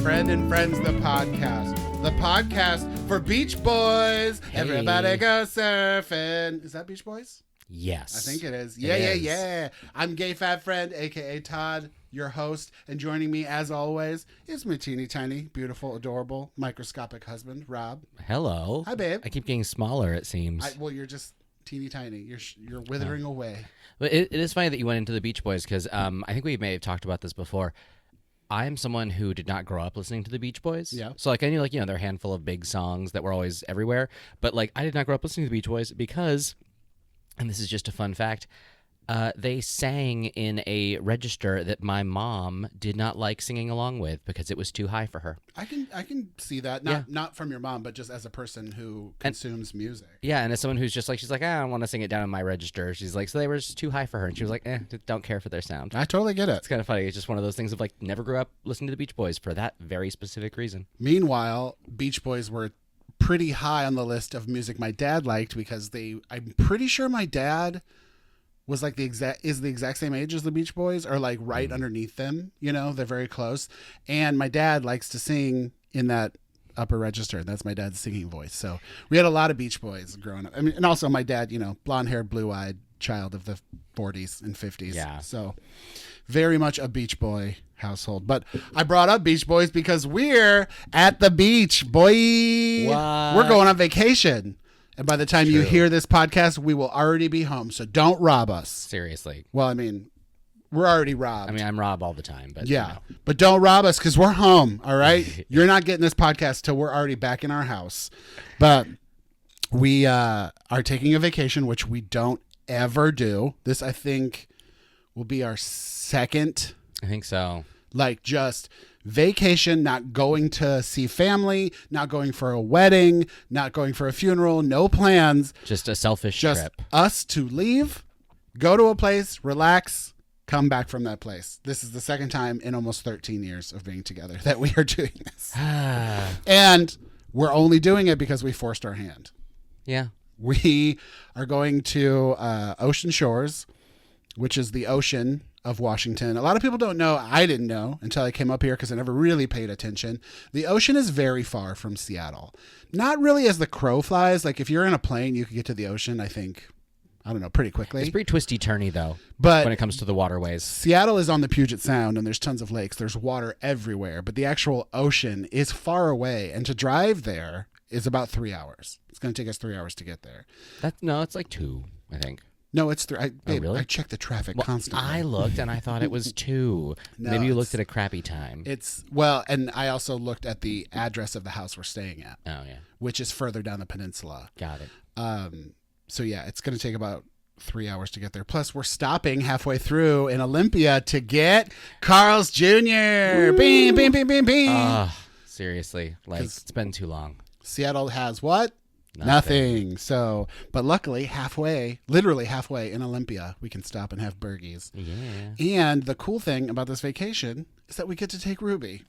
Friend and Friends, the podcast for Beach Boys. Hey. Everybody go surfing. Is that Beach Boys? Yes. I think it is. Yeah. I'm GayFatFriend, a.k.a. Todd, your host. And joining me, as always, is my teeny tiny, beautiful, adorable, microscopic husband, Rob. Hello. Hi, babe. I keep getting smaller, it seems. Well, you're just teeny tiny. You're withering away. But it is funny that you went into the Beach Boys because I think we may have talked about this before. I'm someone who did not grow up listening to the Beach Boys. Yeah. So, I knew, there are a handful of big songs that were always everywhere. But, I did not grow up listening to the Beach Boys because, and this is just a fun fact, they sang in a register that my mom did not like singing along with because it was too high for her. I can see that. Not from your mom, but just as a person who consumes music. Yeah, and as someone who's just she's like, I don't want to sing it down in my register. She's like, so they were just too high for her. And she was like, don't care for their sound. I totally get it. It's kind of funny. It's just one of those things of never grew up listening to the Beach Boys for that very specific reason. Meanwhile, Beach Boys were pretty high on the list of music my dad liked because I'm pretty sure my dad was the exact same age as the Beach Boys or right underneath them. They're very close. And my dad likes to sing in that upper register. That's my dad's singing voice. So we had a lot of Beach Boys growing up. I mean, and also my dad, blonde haired, blue eyed child of the 40s and 50s. Yeah. So very much a Beach Boy household. But I brought up Beach Boys because we're at the beach, boy. What? We're going on vacation. And by the time you hear this podcast, we will already be home. So don't rob us. Seriously. Well, I mean, we're already robbed. I mean, I'm Rob all the time. But yeah. But don't rob us because we're home. All right. You're not getting this podcast till we're already back in our house. But we are taking a vacation, which we don't ever do. This, I think, will be our second. I think so. Just vacation, not going to see family, not going for a wedding, not going for a funeral, no plans. Just a selfish just trip. Us to leave, go to a place, relax, come back from that place. This is the second time in almost 13 years of being together that we are doing this. And we're only doing it because we forced our hand. Yeah. We are going to Ocean Shores, which is the ocean of Washington. A lot of people don't know. I didn't know until I came up here because I never really paid attention. The ocean is very far from Seattle. Not really as the crow flies. If you're in a plane, you could get to the ocean, I think, pretty quickly. It's pretty twisty-turny, though, but when it comes to the waterways. Seattle is on the Puget Sound, and there's tons of lakes. There's water everywhere, but the actual ocean is far away, and to drive there is about 3 hours. It's going to take us 3 hours to get there. It's 2, I think. No, it's 3. Really? I check the traffic constantly. I looked and I thought it was 2. No, maybe you looked at a crappy time. And I also looked at the address of the house we're staying at. Oh, yeah. Which is further down the peninsula. Got it. So yeah, it's going to take about 3 hours to get there. Plus, we're stopping halfway through in Olympia to get Carl's Jr. Beam, beam, beam, beam, beam. Seriously, it's been too long. Seattle has what? Nothing. So, but luckily, literally halfway in Olympia, we can stop and have burgies. Yeah. And the cool thing about this vacation is that we get to take Ruby.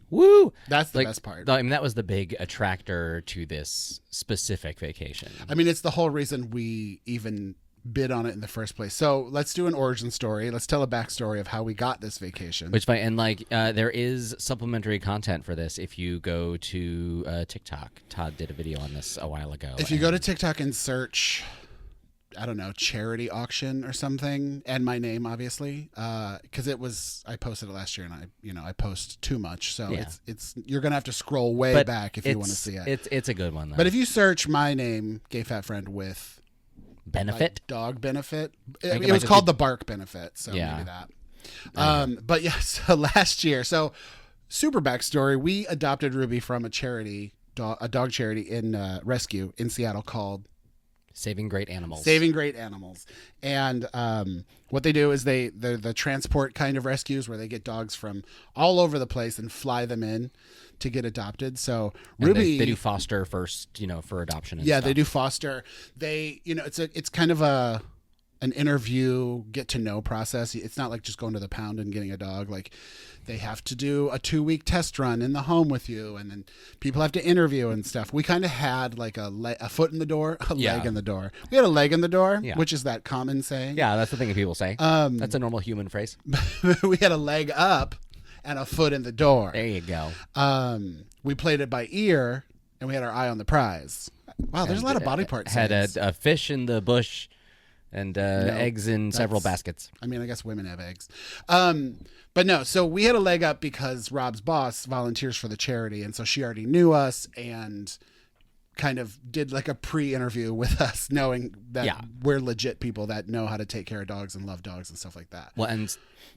Woo! That's the best part. I mean, that was the big attractor to this specific vacation. I mean, it's the whole reason we even bid on it in the first place. So let's do an origin story. Let's tell a backstory of how we got this vacation. Which fine, and there is supplementary content for this if you go to TikTok. Todd did a video on this a while ago. If you go to TikTok and search, I don't know, charity auction or something, and my name obviously, because I posted it last year, and I post too much, so yeah. it's you're gonna have to scroll way back if you want to see it. It's a good one though. But if you search my name, GayFatFriend with benefit, dog benefit, it was called the bark benefit, so maybe that. But yeah, so last year, so super backstory, we adopted Ruby from a charity, a dog charity in rescue in Seattle called Saving Great Animals. And what they do is they're the transport kind of rescues where they get dogs from all over the place and fly them in to get adopted. So Ruby, they do foster first, for adoption. And yeah, stuff. They do foster. They, it's kind of an interview, get to know process. It's not like just going to the pound and getting a dog. They have to do a 2-week test run in the home with you, and then people have to interview and stuff. We kind of had a foot in the door, leg in the door. We had a leg in the door, which is that common saying. Yeah, that's the thing that people say. That's a normal human phrase. We had a leg up, and a foot in the door. There you go. We played it by ear, and we had our eye on the prize. Wow, there's a lot of body parts. Had a fish in the bush and eggs in several baskets. I mean, I guess women have eggs. But no, so we had a leg up because Rob's boss volunteers for the charity, and so she already knew us and kind of did like a pre-interview with us, knowing that we're legit people that know how to take care of dogs and love dogs and stuff like that. Well,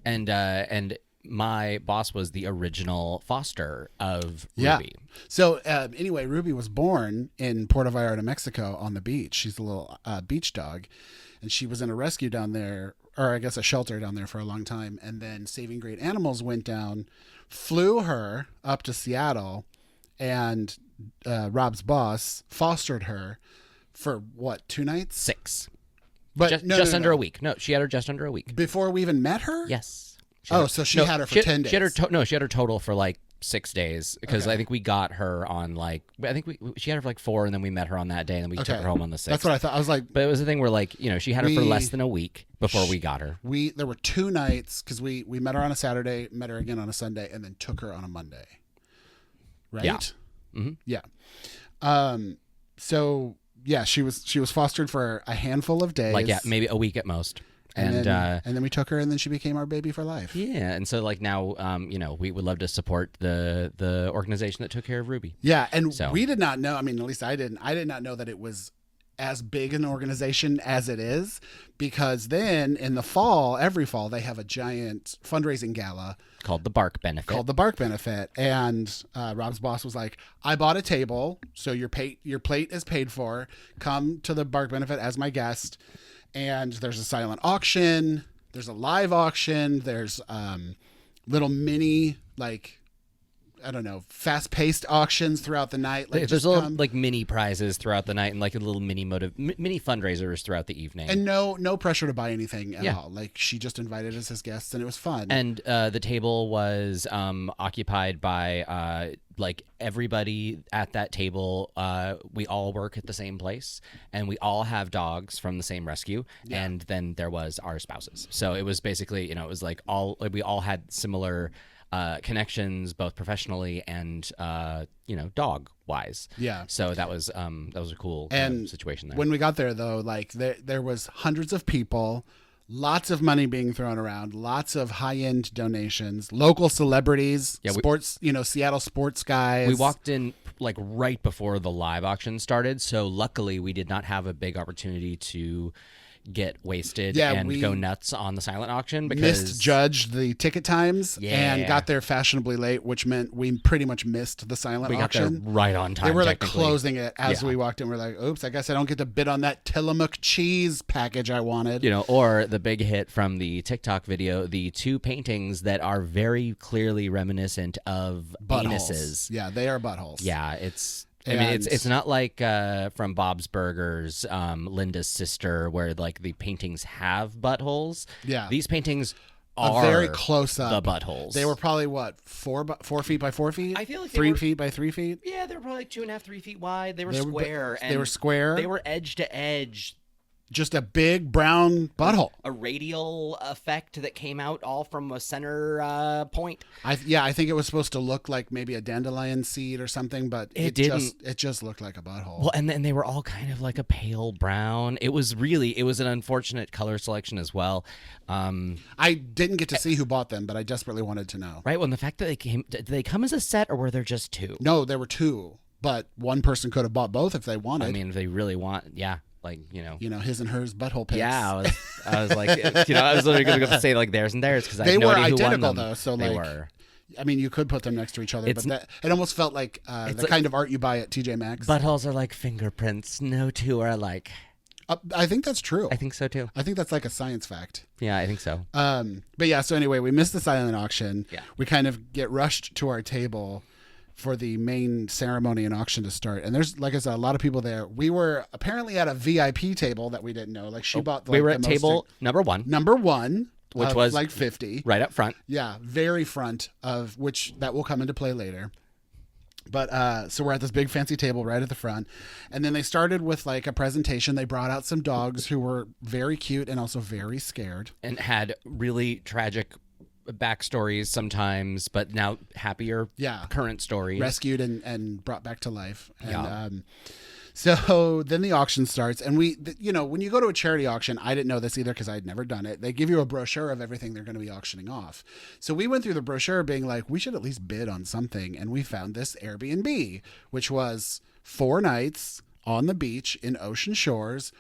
and my boss was the original foster of Ruby. So anyway, Ruby was born in Puerto Vallarta, Mexico, on the beach. She's a little beach dog, and she was in a rescue down there, or I guess a shelter down there for a long time. And then Saving Great Animals went down, flew her up to Seattle, and Rob's boss fostered her for what, 2 nights? 6. But just under a week. No, she had her just under a week. Before we even met her? Yes. So she had her for 10 days. She had her total for like 6 days, because I think we got her on she had her for like 4, and then we met her on that day, and then we took her home on the 6th. That's what I thought. I was like, but it was the thing where she had her for less than a week before we got her. There were 2 nights because we met her on a Saturday, met her again on a Sunday, and then took her on a Monday. Right? Yeah. Mm-hmm. Yeah. So yeah, she was fostered for a handful of days. Maybe a week at most. And then we took her, and then she became our baby for life. Yeah, and so now, we would love to support the organization that took care of Ruby. Yeah, and we did not know. I mean, at least I didn't. I did not know that it was as big an organization as it is, because then in the fall, every fall, they have a giant fundraising gala called the Bark Benefit. And Rob's boss was like, "I bought a table, so your plate is paid for. Come to the Bark Benefit as my guest." And there's a silent auction. There's a live auction. There's little mini, fast-paced auctions throughout the night. There's little mini prizes throughout the night, and like a little mini fundraisers throughout the evening. And no pressure to buy anything at all. Like, she just invited us as guests, and it was fun. And the table was occupied by everybody at that table. We all work at the same place, and we all have dogs from the same rescue. Yeah. And then there was our spouses. So it was basically, it was we all had similar connections, both professionally and dog wise. Yeah. So that was a cool situation there. When we got there, though, there was hundreds of people, lots of money being thrown around, lots of high-end donations, local celebrities, sports, Seattle sports guys. We walked in right before the live auction started, so luckily we did not have a big opportunity to get wasted and go nuts on the silent auction, because misjudged the ticket times and got there fashionably late, which meant we pretty much missed the silent auction. We got there right on time. They were closing it as we walked in. We're like, oops, I guess I don't get to bid on that Tillamook cheese package I wanted. Or the big hit from the TikTok video, the 2 paintings that are very clearly reminiscent of penises. Yeah, they are buttholes. Yeah, it's not like from Bob's Burgers, Linda's sister, where the paintings have buttholes. Yeah, these paintings are very close up. The buttholes. They were probably 4 feet by 4 feet. I feel like 3 feet by 3 feet. Yeah, they were probably 2.5, 3 feet wide. They were square. They were square. They were edge to edge. Just a big brown butthole. A radial effect that came out all from a center point. I think it was supposed to look like maybe a dandelion seed or something, but it didn't. It just looked like a butthole. Well, and then they were all kind of like a pale brown. It was an unfortunate color selection as well. I didn't get to see who bought them, but I desperately wanted to know. Right. Well, and the fact that did they come as a set, or were there just 2? No, there were 2, but one person could have bought both if they wanted. I mean, if they really want, yeah. His and hers butthole pics. Yeah, I was like, I was literally going to go say theirs and theirs, because I they had no were idea who identical won them. Though. So they were. I mean, you could put them next to each other, but it almost felt like the kind of art you buy at TJ Maxx. Buttholes are like fingerprints. No 2 are alike. I think that's true. I think so too. I think that's like a science fact. Yeah, I think so. But yeah, so anyway, we missed the silent auction. Yeah. We kind of get rushed to our table for the main ceremony and auction to start, and there's, like I said, a lot of people there. We were apparently at a VIP table that we didn't know. She bought. We were at table number one, which was 50, right up front. Yeah, very front of which that will come into play later. But so we're at this big fancy table right at the front, and then they started with a presentation. They brought out some dogs who were very cute and also very scared, and had really tragic backstories sometimes, but now happier current stories. Rescued and brought back to life. And Yeah. so then the auction starts, and when you go to a charity auction, I didn't know this either because I'd never done it. They give you a brochure of everything they're going to be auctioning off. So we went through the brochure being like, we should at least bid on something. And we found this Airbnb, which was 4 nights on the beach in Ocean Shores,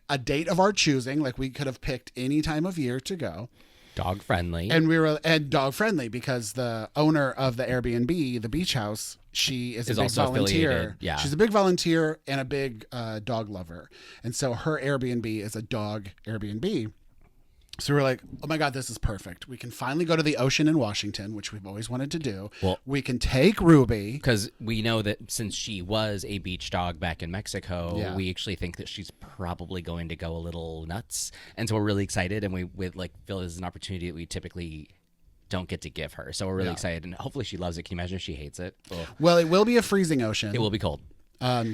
a date of our choosing. Like, we could have picked any time of year to go. Dog friendly. And dog friendly because the owner of the Airbnb, the beach house, she is a big also volunteer. affiliated. Yeah. She's a big volunteer and a big dog lover. And so her Airbnb is a dog Airbnb. So we're like, oh my God, this is perfect. We can finally go to the ocean in Washington, which we've always wanted to do. Well, we can take Ruby. Because we know that since she was a beach dog back in Mexico, we actually think that she's probably going to go a little nuts. And so we're really excited, and we feel this is an opportunity that we typically don't get to give her. So we're really excited, and hopefully she loves it. Can you imagine if she hates it? Ugh. Well, it will be a freezing ocean. It will be cold.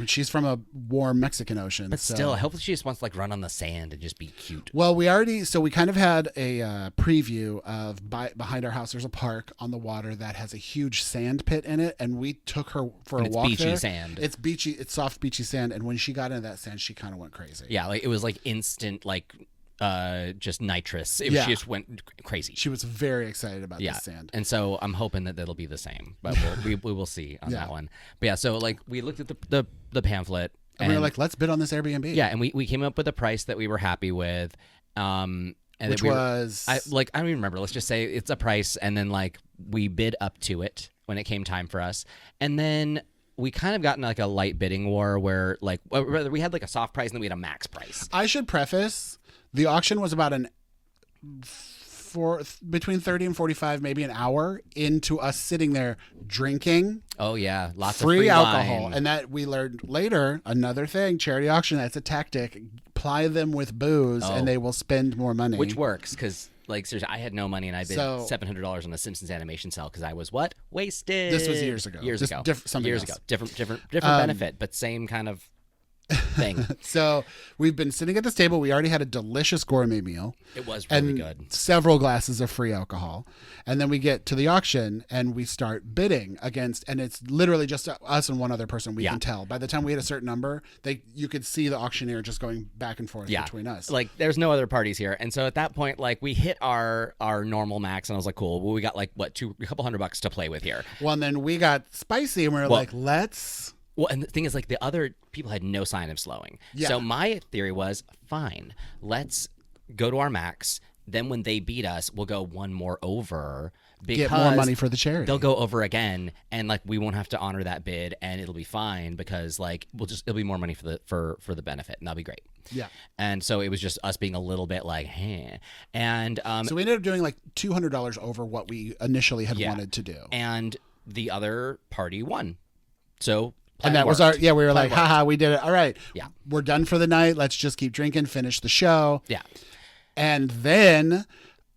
She's from a warm Mexican ocean. But still, hopefully she just wants to like run on the sand and just be cute. Well, we kind of had a preview of behind our house. There's a park on the water that has a huge sand pit in it, and we took her for a walk beachy there. Sand. It's beachy. It's soft, beachy sand. And when she got into that sand, she kind of went crazy. Yeah, like it was like instant, like just nitrous. She just went crazy. She was very excited about this sand. And so I'm hoping that that'll be the same, but we will see on that one. But yeah, so like we looked at the pamphlet, and we were like, let's bid on this Airbnb. Yeah, and we came up with a price that we were happy with. And which was I don't even remember. Let's just say it's a price, and then like we bid up to it when it came time for us, and then we kind of got in like a light bidding war where like we had like a soft price and then we had a max price. I should preface, the auction was about between 30 and 45, maybe an hour into us sitting there drinking. Oh yeah, lots free of free alcohol, wine. and that we learned later. Another thing, charity auction, that's a tactic. Ply them with booze, and they will spend more money. Which works because, like, seriously, I had no money, and I bid $700 on a Simpsons animation cell because I was wasted. This was years ago. Years ago, different benefit, but same kind of thing. So we've been sitting at this table. We already had a delicious gourmet meal. It was really good. Several glasses of free alcohol. And then we get to the auction and we start bidding against, and it's literally just us and one other person we can tell. By the time we hit a certain number, you could see the auctioneer just going back and forth between us. Like there's no other parties here. And so at that point, like we hit our normal max, and I was like, cool. Well, we got like a couple $100 to play with here. Well, and then we got spicy and we were like, let's. Well, and the thing is, like, the other people had no sign of slowing. Yeah. So my theory was, fine, let's go to our max. Then when they beat us, we'll go one more over. Because get more money for the charity. They'll go over again, and like we won't have to honor that bid, and it'll be fine because like it'll be more money for the benefit, and that'll be great. Yeah. And so it was just us being a little bit like, hey. And so we ended up doing like $200 over what we initially had wanted to do. And the other party won. So. And that was we were like, haha, we did it. All right. Yeah. We're done for the night. Let's just keep drinking, finish the show. Yeah. And then,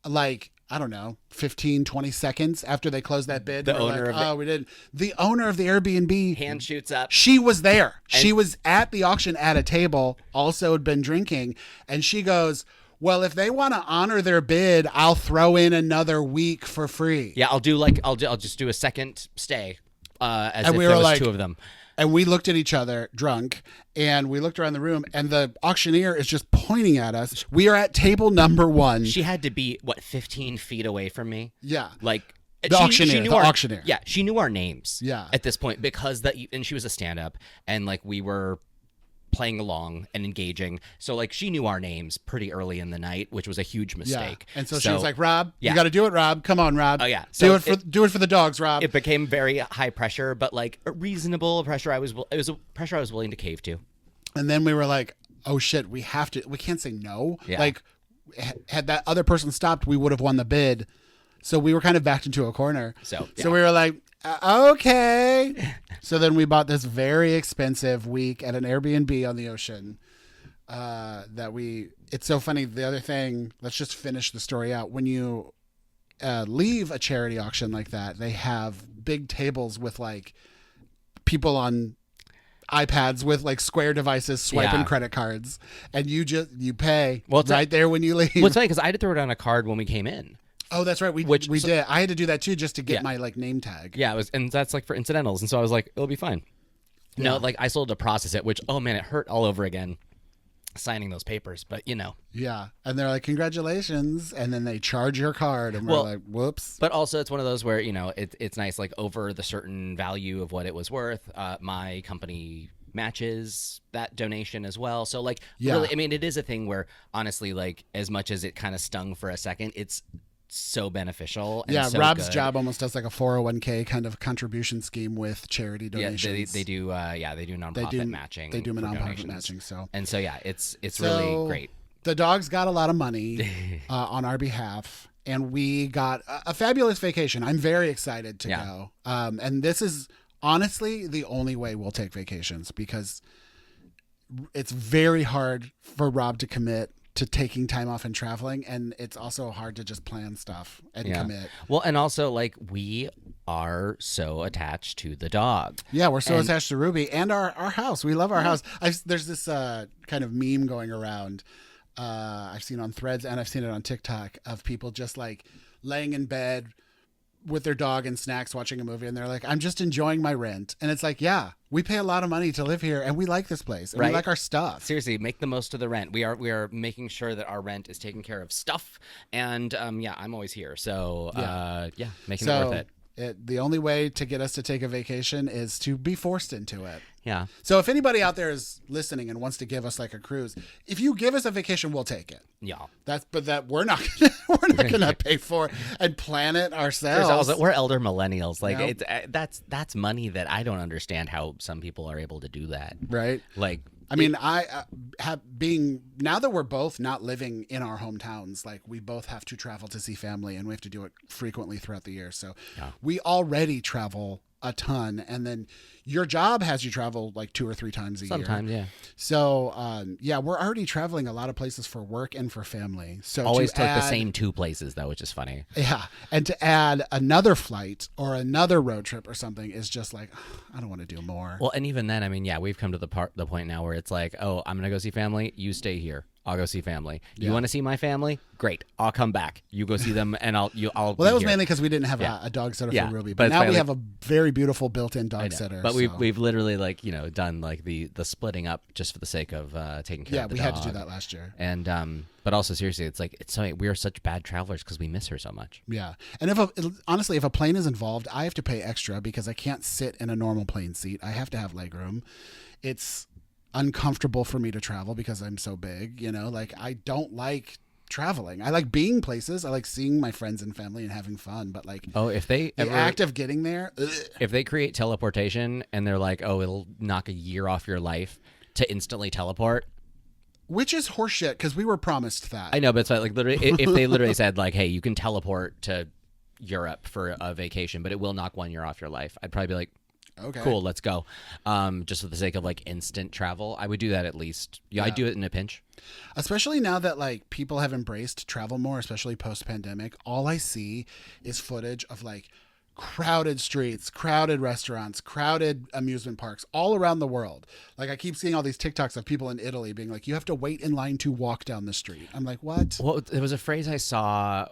like, I don't know, 15, 20 seconds after they closed that bid, we did. The owner of the Airbnb hand shoots up. She was there. She was at the auction at a table, also had been drinking. And she goes, well, if they want to honor their bid, I'll throw in another week for free. Yeah, I'll just do a second stay. As and if we there were was like, two of them. And we looked at each other drunk, and we looked around the room, and the auctioneer is just pointing at us. We are at table number 1. She had to be 15 feet away from me. Yeah, like the auctioneer. Yeah, she knew our names. Yeah, at this point because and she was a stand-up, and like we were playing along and engaging, so like she knew our names pretty early in the night, which was a huge mistake. And so she was like, Rob, you got to do it, Rob. Come on, Rob. Oh yeah, so do it for the dogs, Rob. It became very high pressure, but like a reasonable pressure. It was a pressure I was willing to cave to. And then we were like, oh shit, we can't say no. Yeah. Like, had that other person stopped, we would have won the bid. So we were kind of backed into a corner. So we were like, okay. So then we bought this very expensive week at an Airbnb on the ocean. It's so funny. The other thing, let's just finish the story out. When you leave a charity auction like that, they have big tables with like people on iPads with like Square devices swiping credit cards, and you pay right there when you leave. Well, it's funny because I had to throw down a card when we came in Oh, that's right. We did. I had to do that too just to get my like name tag. Yeah, it was, and that's like for incidentals, and so I was like, it'll be fine. No, like I still had to process it, which, oh man, it hurt all over again signing those papers, but you know. Yeah. And they're like, congratulations. And then they charge your card and we're like, whoops. But also it's one of those where, you know, it's nice, like over the certain value of what it was worth, my company matches that donation as well. So like, really, I mean, it is a thing where honestly, like as much as it kind of stung for a second, it's so beneficial. And so Rob's good. job almost does like a 401k kind of contribution scheme with charity donations. They do nonprofit matching. They do nonprofit matching. So yeah, it's really great. The dogs got a lot of money on our behalf, and we got a fabulous vacation. I'm very excited to go. And this is honestly the only way we'll take vacations, because it's very hard for Rob to commit to taking time off and traveling, and it's also hard to just plan stuff and commit. Well, and also like we are so attached to the dog. Yeah, we're so attached to Ruby and our house. We love our house. There's this kind of meme going around I've seen on Threads and I've seen it on TikTok of people just like laying in bed with their dog and snacks watching a movie, and they're like, I'm just enjoying my rent. And it's like, yeah, we pay a lot of money to live here and we like this place and we like our stuff. Seriously, make the most of the rent. We are making sure that our rent is taking care of stuff, and I'm always here, so making it worth it. The only way to get us to take a vacation is to be forced into it. Yeah. So if anybody out there is listening and wants to give us like a cruise, if you give us a vacation, we'll take it. Yeah. But we're not gonna pay for it and plan it ourselves. We're elder millennials. Like that's money that I don't understand how some people are able to do that. Right. Like. I mean, now that we're both not living in our hometowns, like we both have to travel to see family, and we have to do it frequently throughout the year. So we already travel a ton, and then your job has you travel like 2 or 3 times a year. Sometimes, yeah. So, we're already traveling a lot of places for work and for family. So always to the same 2 places, though, which is funny. Yeah, and to add another flight or another road trip or something is just like, I don't want to do more. Well, and even then, I mean, we've come to the point now where it's like, oh, I'm gonna go see family. You stay here. I'll go see family. You want to see my family? Great. I'll come back. You go see them, and I'll. Well, that was mainly because we didn't have a dog sitter for Ruby, but now we have a very beautiful built-in dog sitter. But we've literally done like the splitting up just for the sake of taking care of the dog. Yeah, we had to do that last year. And but also seriously, it's so we are such bad travelers because we miss her so much. Yeah, and if a plane is involved, I have to pay extra because I can't sit in a normal plane seat. I have to have leg room. It's uncomfortable for me to travel because I'm so big, like I don't like traveling. I like being places. I like seeing my friends and family and having fun, but like the act of getting there, if they create teleportation and they're like, oh, it'll knock a year off your life to instantly teleport, which is horseshit because we were promised that. I know, but it's like literally if they literally said like, hey, you can teleport to Europe for a vacation, but it will knock 1 year off your life, I'd probably be like, okay, cool, let's go. Just for the sake of like instant travel, I would do that at least. Yeah, I'd do it in a pinch. Especially now that like people have embraced travel more, especially post-pandemic. All I see is footage of like crowded streets, crowded restaurants, crowded amusement parks all around the world. Like I keep seeing all these TikToks of people in Italy being like, you have to wait in line to walk down the street. I'm like, what? Well, there was a phrase I saw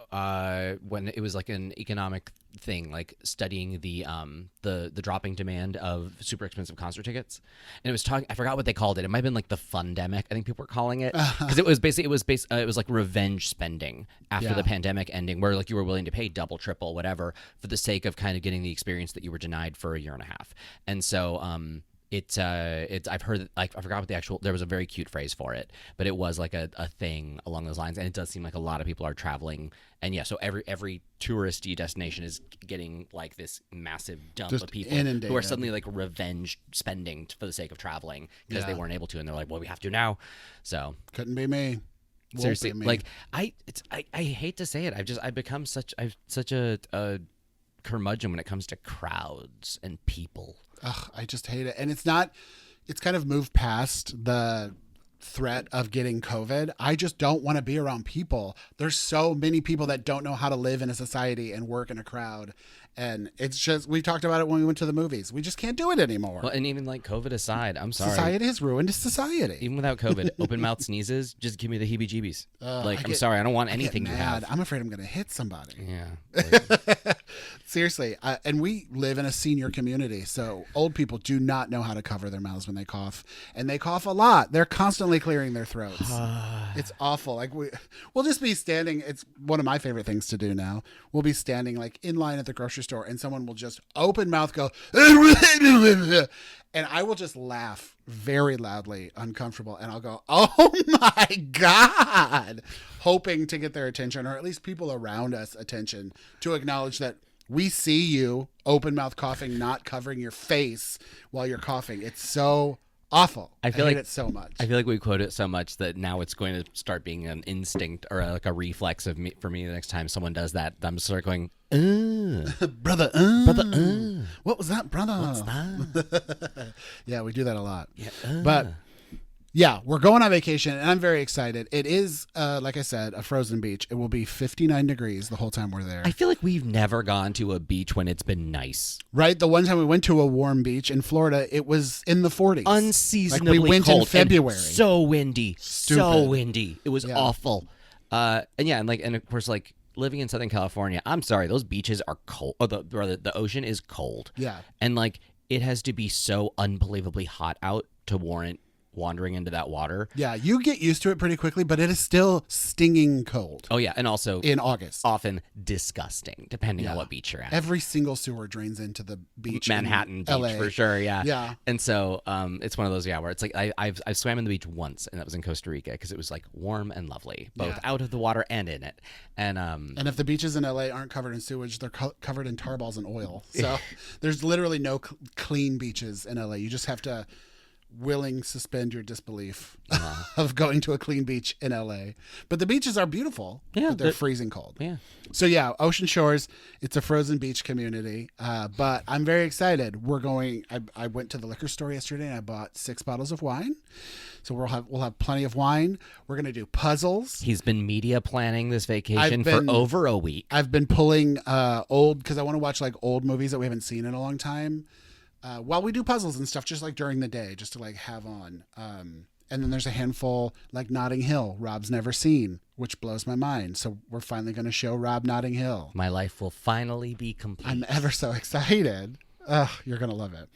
when it was like an economic thing, like studying the dropping demand of super expensive concert tickets, and it was I forgot what they called it. It might have been like the fundemic, I think people were calling it, because it was like revenge spending after the pandemic ending, where like you were willing to pay double, triple, whatever for the sake of kind of getting the experience that you were denied for a year and a half. And so it's I've heard, like, I forgot what there was a very cute phrase for it, but it was like a thing along those lines. And it does seem like a lot of people are traveling, and so every touristy destination is getting like this massive dump of people who are suddenly like revenge spending for the sake of traveling because they weren't able to, and they're like, well, we have to now. So couldn't be me. Seriously, like I hate to say it, I've become such a curmudgeon when it comes to crowds and people. Ugh, I just hate it. And it's kind of moved past the threat of getting COVID. I just don't want to be around people. There's so many people that don't know how to live in a society and work in a crowd. And it's just, we talked about it when we went to the movies. We just can't do it anymore. Well, and even like COVID aside, I'm sorry. Society has ruined society. Even without COVID, open mouth sneezes, just give me the heebie-jeebies. I'm sorry, I don't want anything you have. I'm afraid I'm going to hit somebody. Yeah. Seriously. And we live in a senior community, so old people do not know how to cover their mouths when they cough. And they cough a lot. They're constantly clearing their throats. It's awful. Like we'll just be standing. It's one of my favorite things to do now. We'll be standing like in line at the grocery store, and someone will just open mouth go, and I will just laugh very loudly, uncomfortable, and I'll go, oh my God, hoping to get their attention, or at least people around us attention, to acknowledge that we see you open mouth coughing, not covering your face while you're coughing. It's so awful. I hate it so much. I feel like we quote it so much that now it's going to start being an instinct or like a reflex of me for me the next time someone does that. I'm just sort of going, brother, what was that, brother? What's that? Yeah, we do that a lot. Yeah, But yeah, we're going on vacation, and I'm very excited. It is, like I said, a frozen beach. It will be 59 degrees the whole time we're there. I feel like we've never gone to a beach when it's been nice. Right? The one time we went to a warm beach in Florida, it was in the 40s. Unseasonably like we went cold in February. And so windy. Stupid. So windy. It was Yeah. awful. And of course, like, living in Southern California, I'm sorry, those beaches are cold. Or the ocean is cold. Yeah. And, like, it has to be so unbelievably hot out to warrant wandering into that water. Yeah, you get used to it pretty quickly, but it is still stinging cold. Oh, yeah. And also in August. often disgusting, depending on what beach you're at. Every single sewer drains into the beach. Manhattan beach, LA. for sure. Yeah. Yeah. And so it's one of those, where it's like I've swam in the beach once, and that was in Costa Rica because it was like warm and lovely, both out of the water and in it. And if the beaches in LA aren't covered in sewage, they're covered in tar balls and oil. So there's literally no clean beaches in LA. You just have to suspend your disbelief of going to a clean beach in LA. But the beaches are beautiful. Yeah, but they're freezing cold. Yeah. So yeah, Ocean Shores, it's a frozen beach community. But I'm very excited. We're going. I went to the liquor store yesterday and I bought 6 bottles of wine. So we'll have plenty of wine. We're gonna do puzzles. He's been media planning this vacation for over a week. I've been pulling old, because I want to watch like old movies that we haven't seen in a long time. While we do puzzles and stuff, just like during the day, just to like have on. And then there's a handful like Notting Hill, Rob's never seen, which blows my mind. So we're finally going to show Rob Notting Hill. My life will finally be complete. I'm ever so excited. You're going to love it.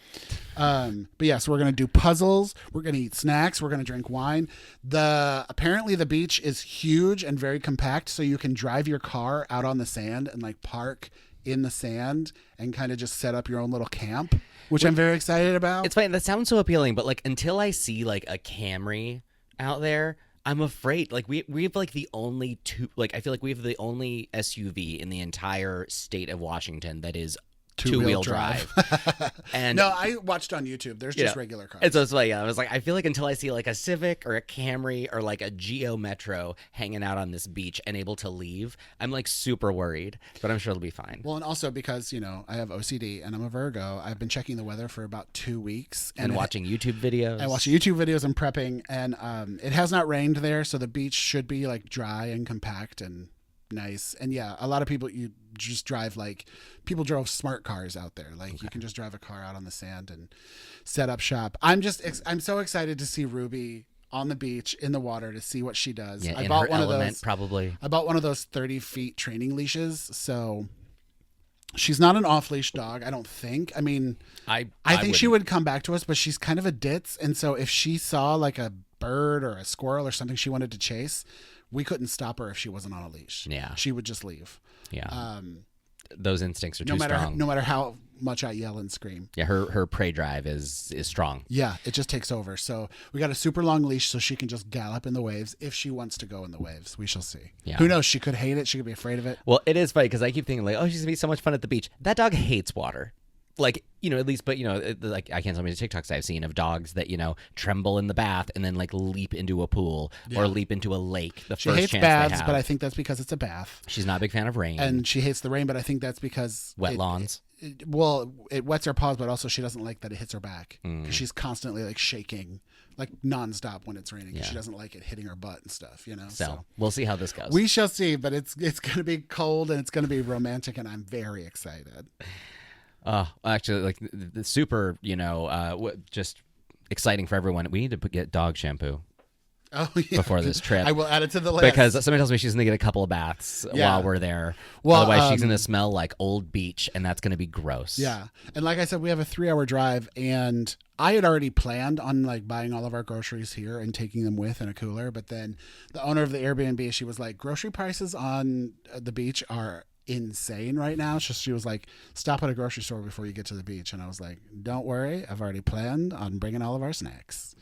But yeah, so we're going to do puzzles. We're going to eat snacks. We're going to drink wine. Apparently the beach is huge and very compact, so you can drive your car out on the sand and like park in the sand and kind of just set up your own little camp, which I'm very excited about. It's funny. That sounds so appealing, but like until I see like a Camry out there, I'm afraid. Like we have like the only I feel like we have the only SUV in the entire state of Washington that is two-wheel drive. And no, I watched on YouTube. There's just regular cars. And so it's like, I was like, I feel like until I see like a Civic or a Camry or like a Geo Metro hanging out on this beach and able to leave, I'm like super worried, but I'm sure it'll be fine. Well, and also because, I have OCD and I'm a Virgo, I've been checking the weather for about 2 weeks. And watching YouTube videos. I watch YouTube videos and prepping, and it has not rained there, so the beach should be like dry and compact and nice. And yeah, a lot of people, you just drive people drove smart cars out there. You can just drive a car out on the sand and set up shop. I'm so excited to see Ruby on the beach in the water to see what she does. Yeah, I bought one element, of those. Probably. I bought one of those 30 feet training leashes. So she's not an off leash dog, I don't think. I mean, I think she would come back to us, but she's kind of a ditz. And so if she saw like a bird or a squirrel or something she wanted to chase, we couldn't stop her if she wasn't on a leash. Yeah. She would just leave. Yeah. Those instincts are too strong. No matter how much I yell and scream. Yeah, her prey drive is strong. Yeah, it just takes over. So we got a super long leash so she can just gallop in the waves if she wants to go in the waves. We shall see. Yeah. Who knows? She could hate it. She could be afraid of it. Well, it is funny because I keep thinking like, oh, she's gonna be so much fun at the beach. That dog hates water. Like, at least, but, like I can't tell me the TikToks I've seen of dogs that, tremble in the bath and then like leap into a pool or leap into a lake the She first hates chance baths, they have. but I think that's because it's a bath. She's not a big fan of rain. And she hates the rain, but I think that's because wet lawns. It wets her paws, but also she doesn't like that it hits her back because she's constantly like shaking like nonstop when it's raining. Yeah. She doesn't like it hitting her butt and stuff, you know. So we'll see how this goes. We shall see, but it's going to be cold and it's going to be romantic, and I'm very excited. Actually, like the super, just exciting for everyone. We need to get dog shampoo. Oh, yeah. Before this trip. I will add it to the list. Because somebody tells me she's going to get a couple of baths while we're there. Well, otherwise, she's going to smell like old beach, and that's going to be gross. Yeah. And like I said, we have a 3-hour drive, and I had already planned on like buying all of our groceries here and taking them with in a cooler. But then the owner of the Airbnb, she was like, grocery prices on the beach are insane right now. She was like, stop at a grocery store before you get to the beach. And I was like, don't worry. I've already planned on bringing all of our snacks.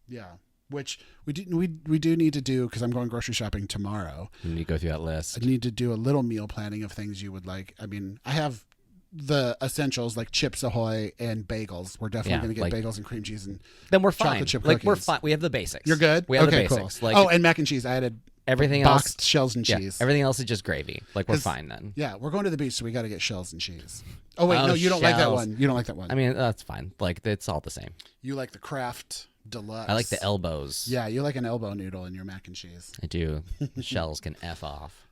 Yeah. Which we do need to do, because I'm going grocery shopping tomorrow. You need to go through that list. I need to do a little meal planning of things you would like. I mean, I have the essentials like Chips Ahoy and bagels. We're definitely going to get bagels and cream cheese and then we're fine. Chocolate chip like cookies. We're fine. We have the basics. You're good. We have okay, the basics. cool. Like, and mac and cheese. I added everything boxed else, shells and cheese. Everything else is just gravy. Like we're fine then. Yeah, we're going to the beach, so we got to get shells and cheese. Oh wait, no, you don't like that one. You don't like that one. I mean, that's fine. Like it's all the same. You like the Kraft Deluxe. I like the elbows. Yeah, you like an elbow noodle in your mac and cheese. I do. The shells can F off.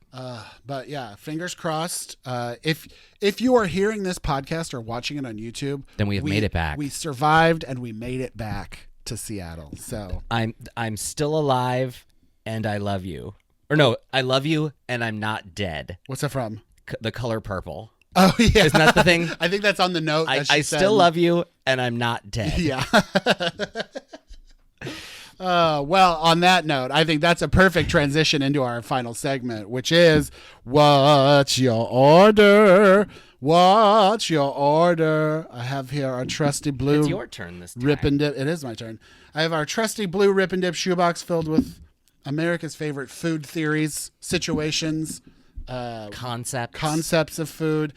But yeah, fingers crossed. If you are hearing this podcast or watching it on YouTube, then we have made it back. We survived and we made it back to Seattle. So I'm still alive and I love you. Or no, I love you and I'm not dead. What's that from? The color purple. Oh yeah, isn't that the thing? I think that's on the note. I still love you and I'm not dead. Yeah. Well, on that note, I think that's a perfect transition into our final segment, which is What's Your Order? What's your order? I have here our trusty blue. It's your turn this time. Rip and dip. It is my turn. I have our trusty blue rip and dip shoebox filled with America's favorite food theories, situations, concepts of food.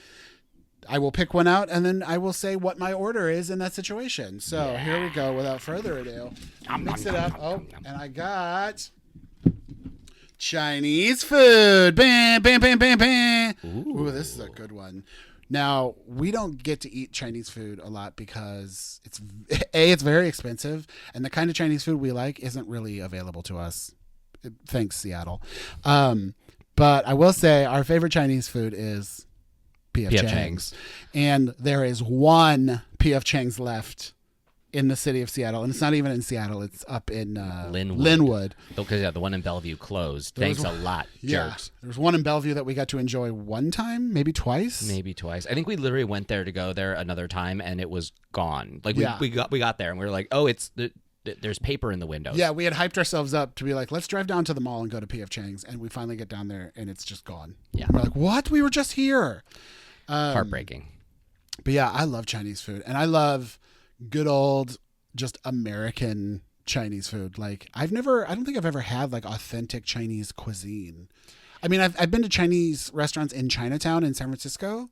I will pick one out, and then I will say what my order is in that situation. So here we go. Without further ado, mix it up. Oh, and I got Chinese food. Bam, bam, bam, bam, bam. Ooh, this is a good one. Now, we don't get to eat Chinese food a lot because it's very expensive, and the kind of Chinese food we like isn't really available to us. Thanks, Seattle. But I will say our favorite Chinese food is P.F. Chang's. And there is one P.F. Chang's left in the city of Seattle. And it's not even in Seattle. It's up in Linwood. Because, the one in Bellevue closed. Thanks a lot, jerks. There's one in Bellevue that we got to enjoy one time, maybe twice. I think we literally went there to go there another time, and it was gone. Like, we got there, and we were like, oh, there's paper in the windows. Yeah, we had hyped ourselves up to be like, let's drive down to the mall and go to P.F. Chang's. And we finally get down there, and it's just gone. Yeah. And we're like, what? We were just here. Heartbreaking. But yeah, I love Chinese food, and I love good old just American Chinese food. Like I don't think I've ever had like authentic Chinese cuisine. I mean, I've been to Chinese restaurants in Chinatown in San Francisco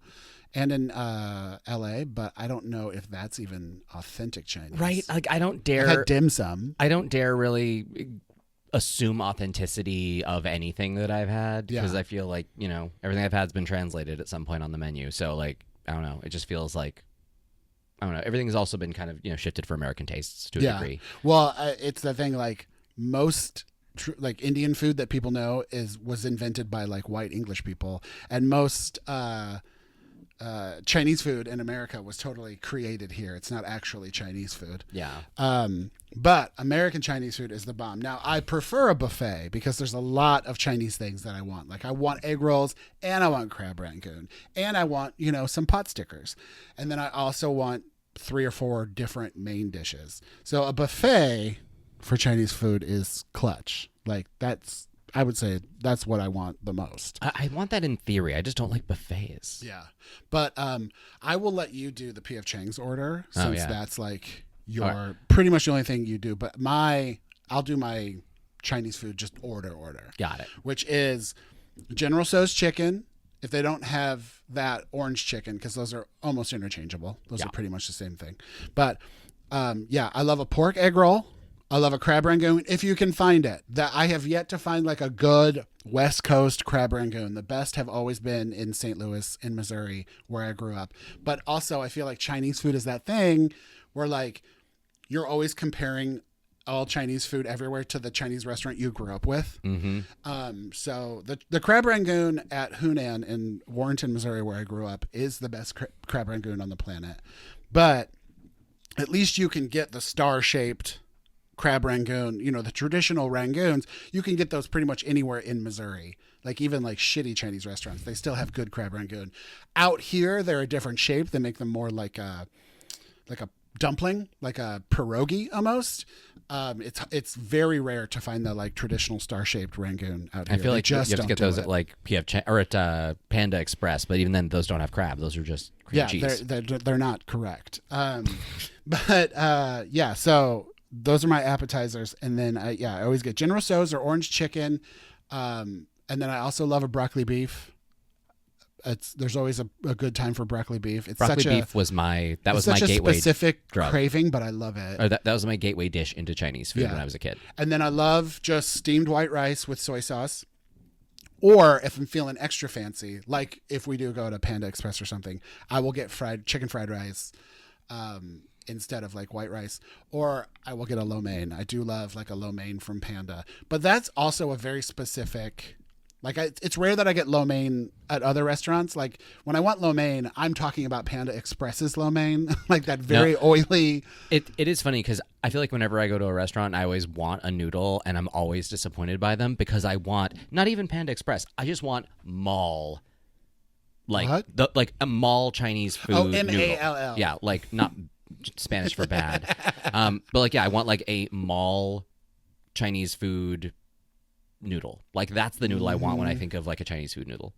and in LA, but I don't know if that's even authentic Chinese. Right? Like I don't dare. I've had dim sum. I don't dare really assume authenticity of anything that I've had because I feel like, everything I've had has been translated at some point on the menu. So like, I don't know. It just feels like, I don't know. Everything's also been kind of, shifted for American tastes to a degree. Well, it's the thing, like most like Indian food that people know was invented by like white English people, and most Chinese food in America was totally created here. It's not actually Chinese food. Yeah. But American Chinese food is the bomb. Now, I prefer a buffet because there's a lot of Chinese things that I want. Like I want egg rolls, and I want crab rangoon, and I want, some pot stickers. And then I also want 3 or 4 different main dishes. So a buffet for Chinese food is clutch. Like I would say that's what I want the most. I want that in theory. I just don't like buffets. Yeah. But I will let you do the P.F. Chang's order since that's like your pretty much the only thing you do. But I'll do my Chinese food just order. Got it. Which is General Tso's chicken. If they don't have that, orange chicken, because those are almost interchangeable. Those are pretty much the same thing. But I love a pork egg roll. I love a crab rangoon if you can find it. That I have yet to find like a good West Coast crab rangoon. The best have always been in St. Louis, in Missouri, where I grew up. But also I feel like Chinese food is that thing where like you're always comparing all Chinese food everywhere to the Chinese restaurant you grew up with. So the crab rangoon at Hunan in Warrenton, Missouri, where I grew up, is the best crab rangoon on the planet. But at least you can get the star-shaped crab rangoon, the traditional rangoons. You can get those pretty much anywhere in Missouri. Like even like shitty Chinese restaurants, they still have good crab rangoon. Out here, they're a different shape. They make them more like a dumpling, like a pierogi almost. It's very rare to find the like traditional star-shaped rangoon out here. I feel like you have to get those at like or at Panda Express, but even then, those don't have crab. Those are just cream cheese. They're not correct. So those are my appetizers, and then I always get General Tso's or orange chicken, and then I also love a broccoli beef. There's always a good time for broccoli beef. Broccoli beef was my gateway specific drug. Craving, but I love it. Or that was my gateway dish into Chinese food when I was a kid. And then I love just steamed white rice with soy sauce. Or if I'm feeling extra fancy, like if we do go to Panda Express or something, I will get chicken fried rice instead of like white rice. Or I will get a lo mein. I do love like a lo mein from Panda. But that's also a very specific... Like it's rare that I get lo mein at other restaurants. Like when I want lo mein, I'm talking about Panda Express's lo mein, like that very oily. It is funny because I feel like whenever I go to a restaurant, I always want a noodle, and I'm always disappointed by them because I want not even Panda Express. I just want mall, like a mall Chinese food. Oh, noodle. MALL. Yeah, like not Spanish for bad. But like I want like a mall Chinese food noodle. Like that's the noodle I want when I think of like a Chinese food noodle.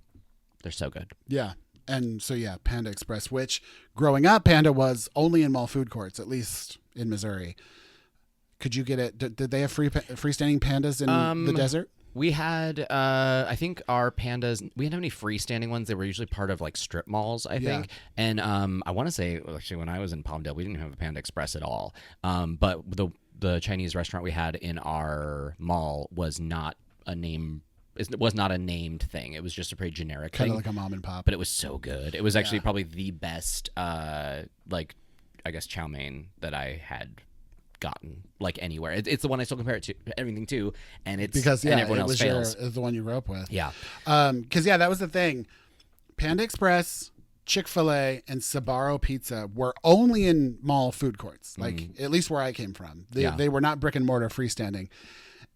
They're so good. Yeah. And so Panda Express, which growing up Panda was only in mall food courts, at least in Missouri. Could you get it? Did they have freestanding pandas in the desert? We had I think our pandas, we didn't have any freestanding ones. They were usually part of like strip malls, I think. And I want to say actually when I was in Palmdale, we didn't have a Panda Express at all. But the Chinese restaurant we had in our mall was not a named thing. It was just a pretty generic kind thing. of like a mom and pop. But it was so good. It was actually probably the best like I guess chow mein that I had gotten like anywhere. It's the one I still compare it to everything to, and it's because and everyone else was fails. it was the one you grew up with. Yeah. Because that was the thing. Panda Express, Chick-fil-A, and Sbarro Pizza were only in mall food courts. Like at least where I came from, they were not brick and mortar freestanding.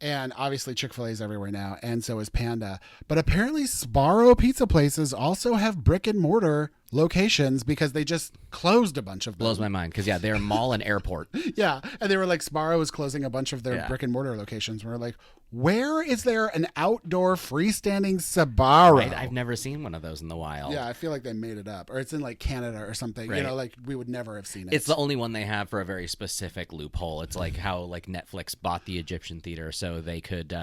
And obviously Chick-fil-A is everywhere now, and so is Panda. But apparently Sbarro pizza places also have brick and mortar locations because they just closed a bunch of them. Blows my mind because they're mall and airport. Yeah, and they were like Sbarro was closing a bunch of their brick and mortar locations. We're like, where is there an outdoor freestanding Sbarro? Right, I've never seen one of those in the wild. Yeah, I feel like they made it up, or it's in like Canada or something. Right. Like we would never have seen it. It's the only one they have for a very specific loophole. It's like how like Netflix bought the Egyptian theater so they could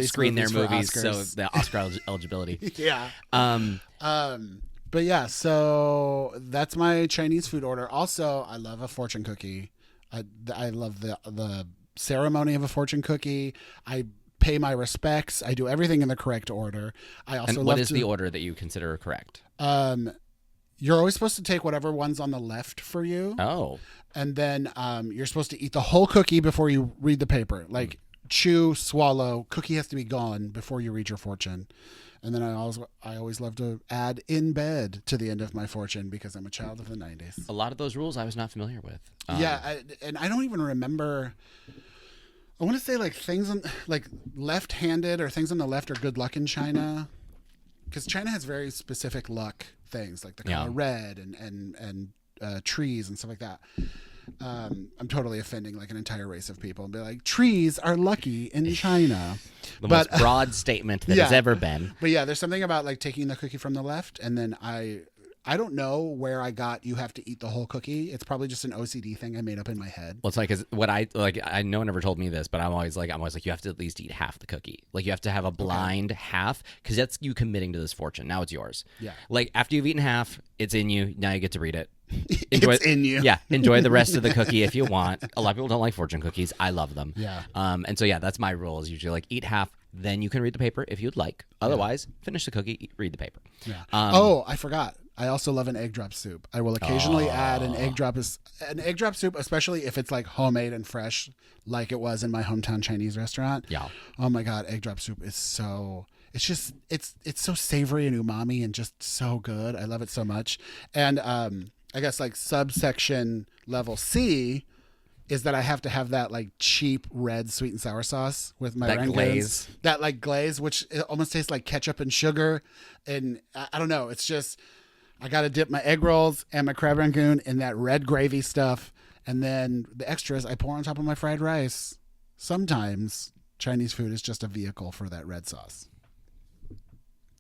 screen their movies so the Oscar eligibility. Yeah. But yeah, so that's my Chinese food order. Also, I love a fortune cookie. I love the ceremony of a fortune cookie. I pay my respects. I do everything in the correct order. I also and what is the order that you consider correct? You're always supposed to take whatever one's on the left for you. Oh. And then you're supposed to eat the whole cookie before you read the paper. Like chew, swallow, cookie has to be gone before you read your fortune. And then I always love to add in bed to the end of my fortune because I'm a child of the 90s. A lot of those rules I was not familiar with. And I don't even remember. I want to say like things on like left-handed or things on the left are good luck in China, because China has very specific luck things like the color red and trees and stuff like that. I'm totally offending like an entire race of people and be like, trees are lucky in China. The most broad statement that has ever been. But there's something about like taking the cookie from the left, and then I don't know where I got you have to eat the whole cookie. It's probably just an OCD thing I made up in my head. Well, it's like, 'cause what I no one never told me this, but I'm always like, you have to at least eat half the cookie. Like you have to have a blind half, because that's you committing to this fortune. Now it's yours. Yeah. Like after you've eaten half, it's in you. Now you get to read it. It's in you. Yeah. Enjoy the rest of the cookie if you want. A lot of people don't like fortune cookies. I love them. Yeah. And so that's my rule is usually like eat half, then you can read the paper if you'd like. Otherwise, finish the cookie, read the paper. Yeah. I forgot. I also love an egg drop soup. I will occasionally add an egg drop soup, especially if it's like homemade and fresh, like it was in my hometown Chinese restaurant. Yeah. Oh my God, egg drop soup is so. It's just it's so savory and umami and just so good. I love it so much. And I guess like subsection level C is that I have to have that like cheap red sweet and sour sauce with my That rangoons. glaze. That like glaze, which it almost tastes like ketchup and sugar. And I don't know. It's just, I got to dip my egg rolls and my crab rangoon in that red gravy stuff. And then the extras I pour on top of my fried rice. Sometimes Chinese food is just a vehicle for that red sauce.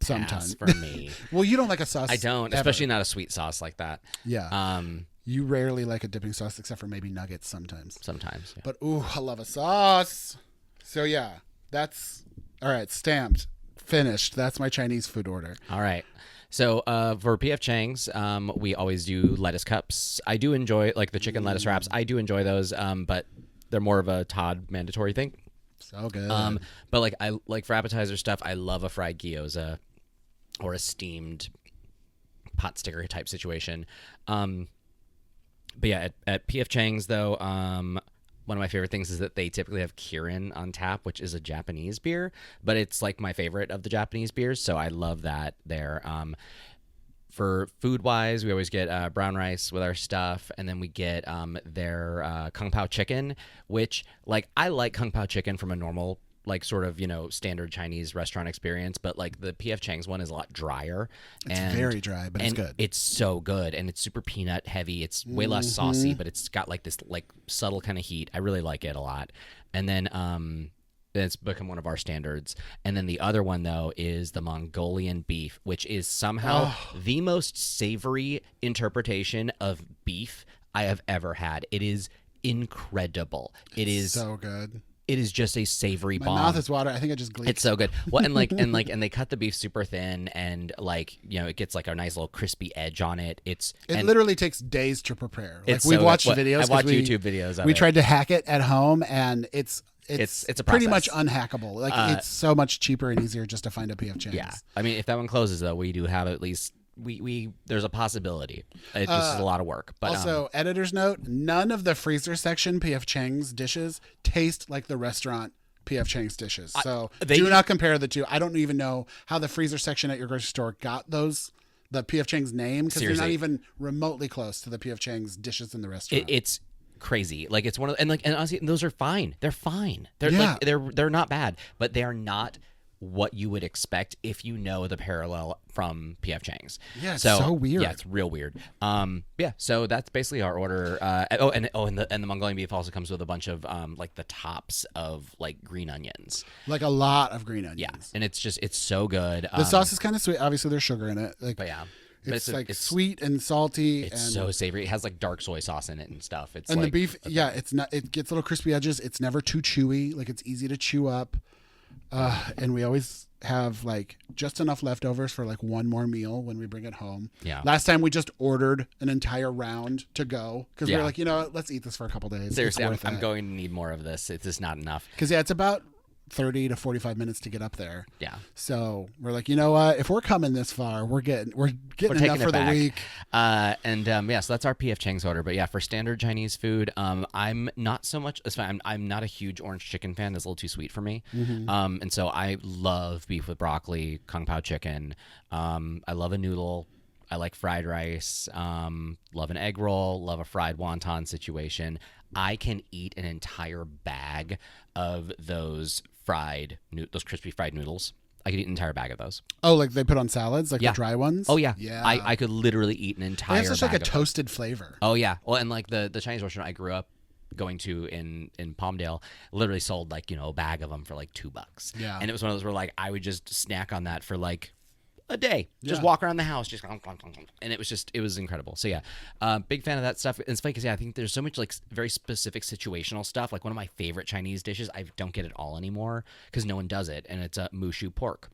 Sometimes. Pass for me. Well, you don't like a sauce. I don't, ever. especially not a sweet sauce like that. Yeah. You rarely like a dipping sauce except for maybe nuggets sometimes. Sometimes. Yeah. But ooh, I love a sauce. So yeah, that's all right. Stamped, finished. That's my Chinese food order. All right. So for PF Chang's, we always do lettuce cups. I do enjoy like the chicken lettuce wraps. I do enjoy those, but they're more of a Todd mandatory thing. So good. But like I like for appetizer stuff, I love a fried gyoza or a steamed pot sticker type situation. But yeah, at PF Chang's though, one of my favorite things is that they typically have Kirin on tap, which is a Japanese beer, but it's like my favorite of the Japanese beers, so I love that there. For food wise, we always get brown rice with our stuff, and then we get their Kung Pao chicken, which like I like Kung Pao chicken from a normal like sort of standard Chinese restaurant experience, but like the PF Chang's one is a lot drier. It's very dry, but it's good. It's so good, and it's super peanut heavy. It's way less saucy, but it's got like this like subtle kind of heat. I really like it a lot. And then it's become one of our standards. And then the other one though is the Mongolian beef, which is somehow the most savory interpretation of beef I have ever had. It is incredible. It is so good. It is just a savory bomb. My mouth is watering. I think I just gleeked. It's so good. Well, and they cut the beef super thin, and like it gets like a nice little crispy edge on it. It literally takes days to prepare. Like it's we've so watched good. videos. I've watched YouTube videos of we it. tried to hack it at home, and it's a pretty process. much unhackable. Like it's so much cheaper and easier just to find a PF Chang's. Yeah, I mean, if that one closes though, we do have at least we there's a possibility. It just is a lot of work. But also, editor's note: none of the freezer section PF Chang's dishes taste like the restaurant PF Chang's dishes. So do not compare the two. I don't even know how the freezer section at your grocery store got the PF Chang's name, because they're not even remotely close to the PF Chang's dishes in the restaurant. It's crazy. Like it's one of and honestly, those are fine. They're fine. They're not bad, but they are not what you would expect if you know the parallel from PF Chang's. Yeah, it's so weird. Yeah, it's real weird. Yeah, so that's basically our order. And the Mongolian beef also comes with a bunch of like the tops of like green onions. Like a lot of green onions. Yeah, and it's so good. The sauce is kind of sweet. Obviously, there's sugar in it. But yeah. It's sweet and salty. It's and so savory. It has like dark soy sauce in it and stuff. And the beef, it's not. It gets little crispy edges. It's never too chewy. Like it's easy to chew up. And we always have like just enough leftovers for like one more meal when we bring it home. Yeah. Last time we just ordered an entire round to go because we were like, let's eat this for a couple days. Seriously, I'm going to need more of this. It's just not enough. Because it's about 30 to 45 minutes to get up there. Yeah. So we're like, you know what? If we're coming this far, we're getting enough for the week. So that's our PF Chang's order. But yeah, for standard Chinese food, I'm not so much. I'm not a huge orange chicken fan. It's a little too sweet for me. Mm-hmm. And so I love beef with broccoli, Kung Pao chicken. I love a noodle. I like fried rice. Love an egg roll. Love a fried wonton situation. I can eat an entire bag of those crispy fried noodles. I could eat an entire bag of those. Oh, like they put on salads, like the dry ones? Oh yeah. Yeah. I could literally eat an entire bag. They have such like a toasted flavor. Oh yeah. Well, and like the Chinese restaurant I grew up going to in Palmdale literally sold like, a bag of them for like $2. Yeah. And it was one of those where like I would just snack on that for like a day, just walk around the house, and it was incredible. So yeah, big fan of that stuff. And it's funny because I think there's so much like very specific situational stuff. Like one of my favorite Chinese dishes, I don't get it all anymore because no one does it, and it's a mushu pork.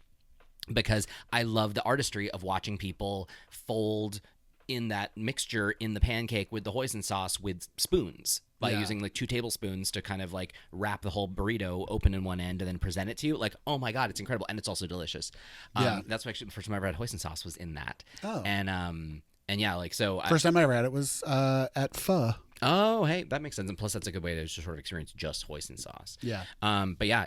Because I love the artistry of watching people fold in that mixture in the pancake with the hoisin sauce with spoons by using like 2 tablespoons to kind of like wrap the whole burrito open in one end and then present it to you. Like, oh my God, it's incredible. And it's also delicious. That's actually the first time I ever had hoisin sauce was in that. Oh. And yeah, like, so first time I ever had it was at Pho. Oh, hey, that makes sense. And plus that's a good way to just sort of experience just hoisin sauce. Yeah. But yeah,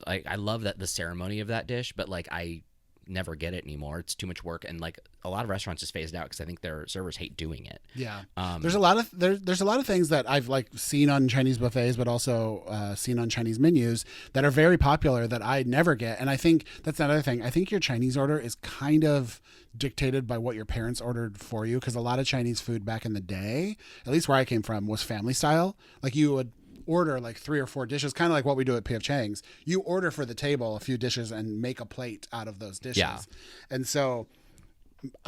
like, I love that the ceremony of that dish, but like I never get it anymore. It's too much work, and like a lot of restaurants just phased out because I think their servers hate doing it. Yeah. There's a lot of things that I've like seen on Chinese buffets, but also seen on Chinese menus that are very popular that I never get. And I think that's another thing. I think your Chinese order is kind of dictated by what your parents ordered for you, because a lot of Chinese food back in the day, at least where I came from, was family style. Like you would order like 3 or 4 dishes, kind of like what we do at P.F. Chang's. You order for the table a few dishes and make a plate out of those dishes. Yeah. And so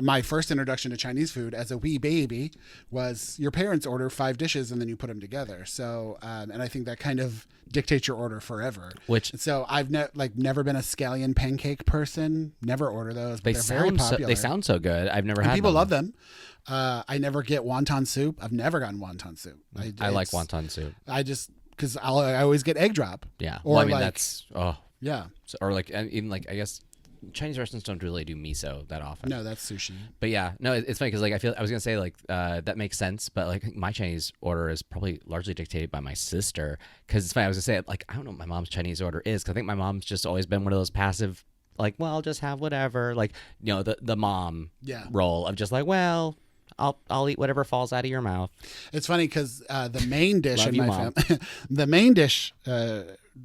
my first introduction to Chinese food as a wee baby was your parents order 5 dishes and then you put them together. So, and I think that kind of dictates your order forever. And so I've never been a scallion pancake person. Never order those. But they're very popular. They sound so good. I've never had people them. love them. I never get wonton soup. I've never gotten wonton soup. I like wonton soup. I just because I always get egg drop. Yeah. Or well, I mean, like, that's yeah. So, or like even like I guess Chinese restaurants don't really do miso that often. No, that's sushi. But yeah, no, it's funny because like I was gonna say like that makes sense, but like my Chinese order is probably largely dictated by my sister, because it's funny. I was gonna say like I don't know what my mom's Chinese order is, because I think my mom's just always been one of those passive, like, well, I'll just have whatever, like, you know, the mom role of just like, well, I'll eat whatever falls out of your mouth. It's funny because the main dish in you, my family, the main dish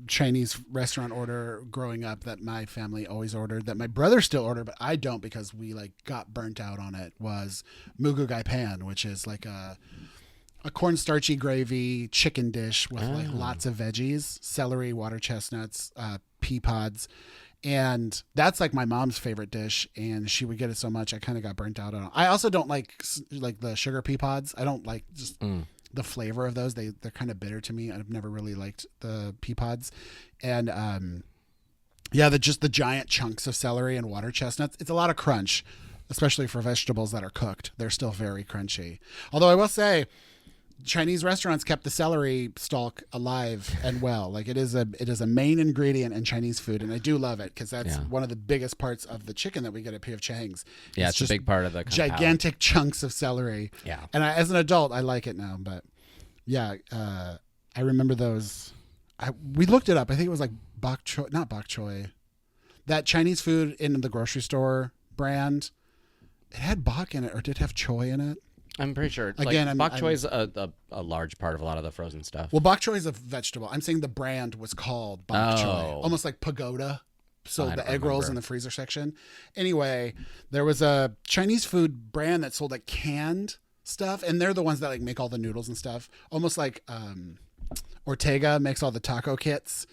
Chinese restaurant order growing up that my family always ordered, that my brother still ordered, but I don't because we like got burnt out on it, was mugu gai pan, which is like a cornstarchy gravy chicken dish with like lots of veggies, celery, water chestnuts, pea pods. And that's like my mom's favorite dish, and she would get it so much I kind of got burnt out on it. I also don't like the sugar pea pods. I don't like just the flavor of those. They're kind of bitter to me. I've never really liked the pea pods. And the giant chunks of celery and water chestnuts. It's a lot of crunch, especially for vegetables that are cooked. They're still very crunchy. Although I will say, Chinese restaurants kept the celery stalk alive and well. Like it is a main ingredient in Chinese food, and I do love it because that's one of the biggest parts of the chicken that we get at P.F. Chang's. Yeah, it's a big part of the gigantic chunks of celery. Yeah, and as an adult, I like it now. But yeah, I remember those. We looked it up. I think it was like bok choy, not bok choy. That Chinese food in the grocery store brand. It had bok in it, or did it have choy in it? I'm pretty sure. Again, like, bok choy is a large part of a lot of the frozen stuff. Well, bok choy is a vegetable. I'm saying the brand was called bok choy, almost like pagoda. So the egg rolls in the freezer section. Anyway, there was a Chinese food brand that sold like canned stuff, and they're the ones that like make all the noodles and stuff. Almost like Ortega makes all the taco kits.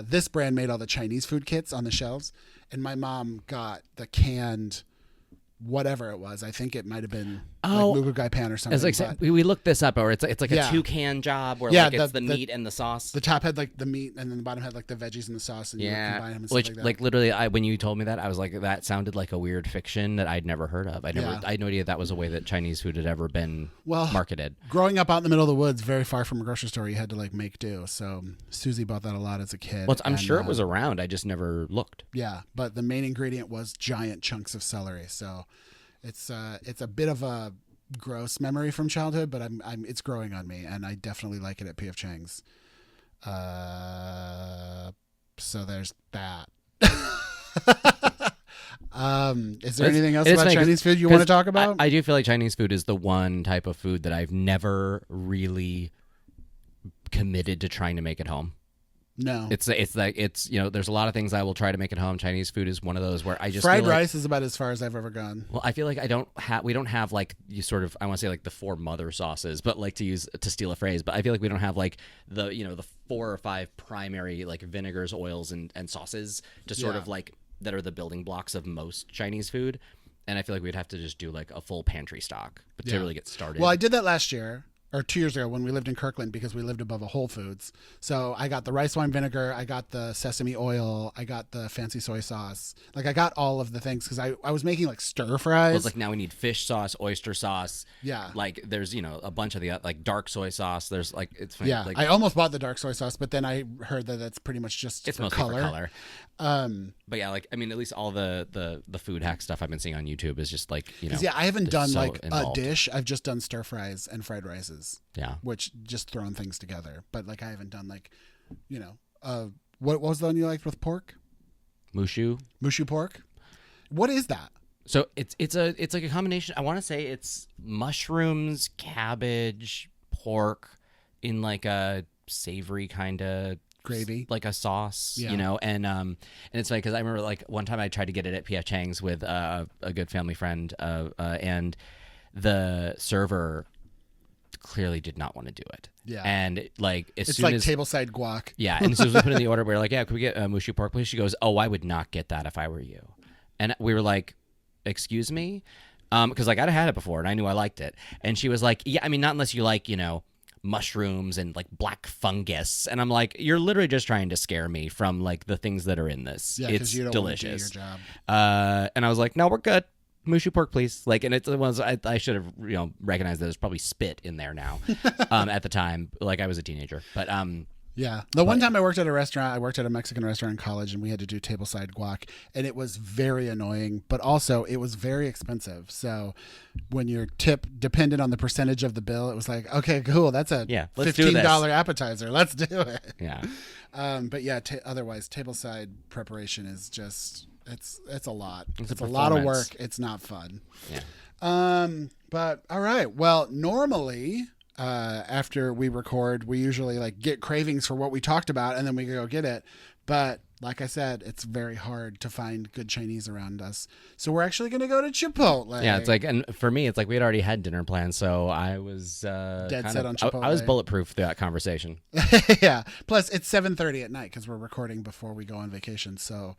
This brand made all the Chinese food kits on the shelves, and my mom got the canned whatever it was. I think it might have been like mugu gai pan or something. It's like we looked this up, or it's like a 2-can job where like it's the meat and the sauce. The top had like the meat, and then the bottom had like the veggies and the sauce, and you would combine them and stuff like that. Like literally, when you told me that, I was like, that sounded like a weird fiction that I'd never heard of. I had no idea that was a way that Chinese food had ever been marketed. Growing up out in the middle of the woods, very far from a grocery store, you had to like make do. So Susie bought that a lot as a kid. Well, I'm sure it was around. I just never looked. Yeah, but the main ingredient was giant chunks of celery. So it's a bit of a gross memory from childhood, but it's growing on me, and I definitely like it at P.F. Chang's. So there's that. Is there anything else about Chinese food you want to talk about? I do feel like Chinese food is the one type of food that I've never really committed to trying to make at home. No, it's you know, there's a lot of things I will try to make at home. Chinese food is one of those where I just fried rice is about as far as I've ever gone. Well, I feel like we don't have like you sort of, I want to say like the 4 mother sauces, but like to steal a phrase, but I feel like we don't have like the 4 or 5 primary like vinegars, oils, and sauces to sort of like that are the building blocks of most Chinese food. And I feel like we'd have to just do like a full pantry stock, but to really get started. Well, I did that last year. or 2 years ago when we lived in Kirkland because we lived above a Whole Foods. So I got the rice wine vinegar, I got the sesame oil, I got the fancy soy sauce. Like I got all of the things because I was making like stir fries. Well, it's like now we need fish sauce, oyster sauce. Yeah. Like there's, a bunch of the like dark soy sauce. There's like, it's funny. Yeah. Like, I almost bought the dark soy sauce, but then I heard that that's pretty much just it's for mostly color. for color. But yeah, like, I mean, at least all the food hack stuff I've been seeing on YouTube is just like, Yeah, I haven't done so like involved. a dish. I've just done stir fries and fried rices. Yeah. Which just throwing things together. But like I haven't done like, what was the one you liked with pork? Mushu. Mushu pork? What is that? So it's like a combination. I want to say it's mushrooms, cabbage, pork in like a savory kind of gravy, like a sauce, Yeah. and it's funny because I remember like one time I tried to get it at P.F. Chang's with a good family friend, and the server clearly did not want to do it. Yeah. And like as it's soon like as tableside guac. yeah, and as soon as we put in the order, we were like, yeah, could we get mushu pork, please? She goes, oh, I would not get that if I were you. And we were like, excuse me? Because like I'd had it before and I knew I liked it. And she was like, yeah, I mean, not unless you like, mushrooms and like black fungus. And I'm like, you're literally just trying to scare me from like the things that are in this. Yeah, it's you don't delicious. Want to do your job. And I was like, no, we're good. Mushu pork, please. Like, and it was I should have recognized that there's probably spit in there now. At the time, like I was a teenager, but yeah. The one time I worked at a restaurant, I worked at a Mexican restaurant in college, and we had to do tableside guac, and it was very annoying, but also it was very expensive. So when your tip depended on the percentage of the bill, it was like, okay, cool, that's a let's do this. $15 appetizer. Let's do it. Yeah. But yeah, otherwise, tableside preparation is just it's a lot. It's a lot of work. It's not fun. Yeah. But all right. Well, normally. After we record, we usually like get cravings for what we talked about and then we go get it. But like I said, it's very hard to find good Chinese around us. So we're actually going to go to Chipotle. Yeah, it's like, and for me, it's like we had already had dinner plans, so I was dead set on Chipotle. I was bulletproof through that conversation. Yeah. Plus, it's 7:30 at night because we're recording before we go on vacation. So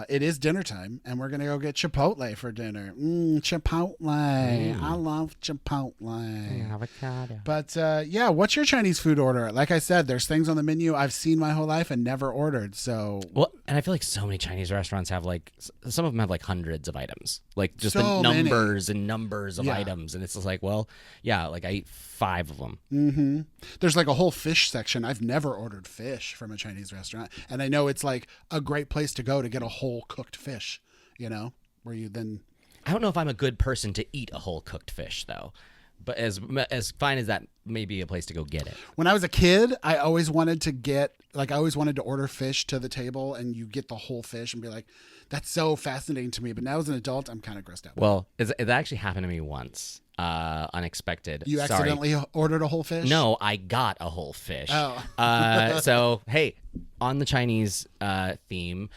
it is dinner time, and we're going to go get Chipotle for dinner. Chipotle. I love Chipotle. Avocado. But yeah, what's your Chinese food order? Like I said, there's things on the menu I've seen my whole life and never ordered. So well, and I feel like so many Chinese restaurants have like some of them have like hundreds of items, like just So the numbers many. and numbers of items, and it's just like, well, yeah, like I eat 5 of them. Mm-hmm. There's like a whole fish section. I've never ordered fish from a Chinese restaurant, and I know it's like a great place to go to get a whole cooked fish. Where you then. I don't know if I'm a good person to eat a whole cooked fish though. But as fine as that may be a place to go get it. When I was a kid, I always wanted to order fish to the table and you get the whole fish and be like, that's so fascinating to me. But now as an adult, I'm kind of grossed out. Well, it actually happened to me once. Unexpected. You accidentally ordered a whole fish? No, I got a whole fish. Oh. So, hey, on the Chinese theme,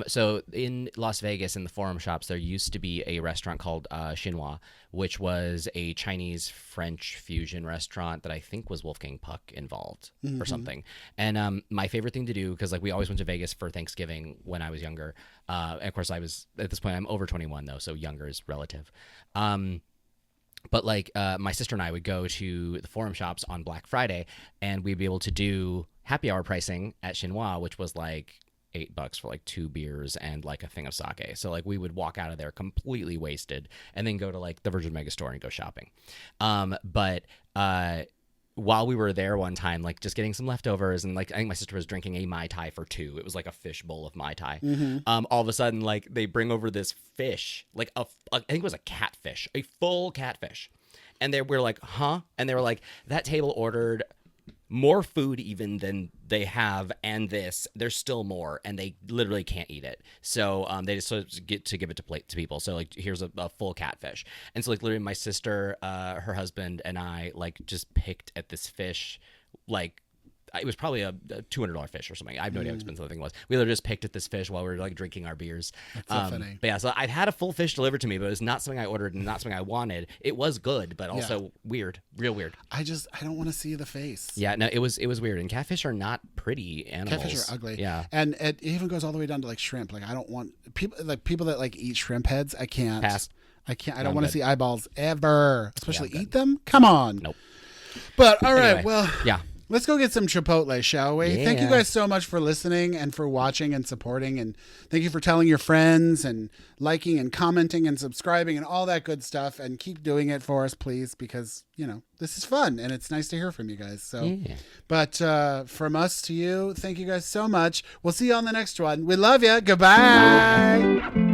so in Las Vegas in the Forum Shops, there used to be a restaurant called Xinhua, which was a Chinese-French fusion restaurant that I think was Wolfgang Puck involved or something. And my favorite thing to do, because like we always went to Vegas for Thanksgiving when I was younger. And of course, I was at this point, I'm over 21 though, so younger is relative. But like my sister and I would go to the Forum Shops on Black Friday, and we'd be able to do happy hour pricing at Xinhua, which was like $8 for like 2 beers and like a thing of sake. So like we would walk out of there completely wasted, and then go to like the Virgin Megastore and go shopping. But while we were there one time, like just getting some leftovers, and like I think my sister was drinking a Mai Tai for 2. It was like a fish bowl of Mai Tai. All of a sudden, like they bring over this fish, like I think it was a catfish, a full catfish. And we're like, huh? And they were like, that table ordered more food even than they have, and there's still more, and they literally can't eat it. So they just sort of get to give it to people. So like here's a full catfish. And so like literally my sister, her husband, and I like just picked at this fish. Like it was probably a $200 fish or something. I have no idea how expensive the thing was. We literally just picked at this fish while we were like drinking our beers. That's so funny. But yeah, so I've had a full fish delivered to me, but it was not something I ordered and not something I wanted. It was good, but also weird, real weird. I don't want to see the face. Yeah, no, it was weird. And catfish are not pretty animals. Catfish are ugly. Yeah, and it even goes all the way down to like shrimp. Like I don't want people that like eat shrimp heads. I can't. Pass. I can't. I don't want to see eyeballs ever. Especially Yeah, eat them. Come on. Nope. But all right, Anyway, well, yeah. let's go get some Chipotle, shall we? Yeah. Thank you guys so much for listening and for watching and supporting. And thank you for telling your friends and liking and commenting and subscribing and all that good stuff. And keep doing it for us, please, because, this is fun and it's nice to hear from you guys. So, Yeah. But from us to you, thank you guys so much. We'll see you on the next one. We love you. Goodbye.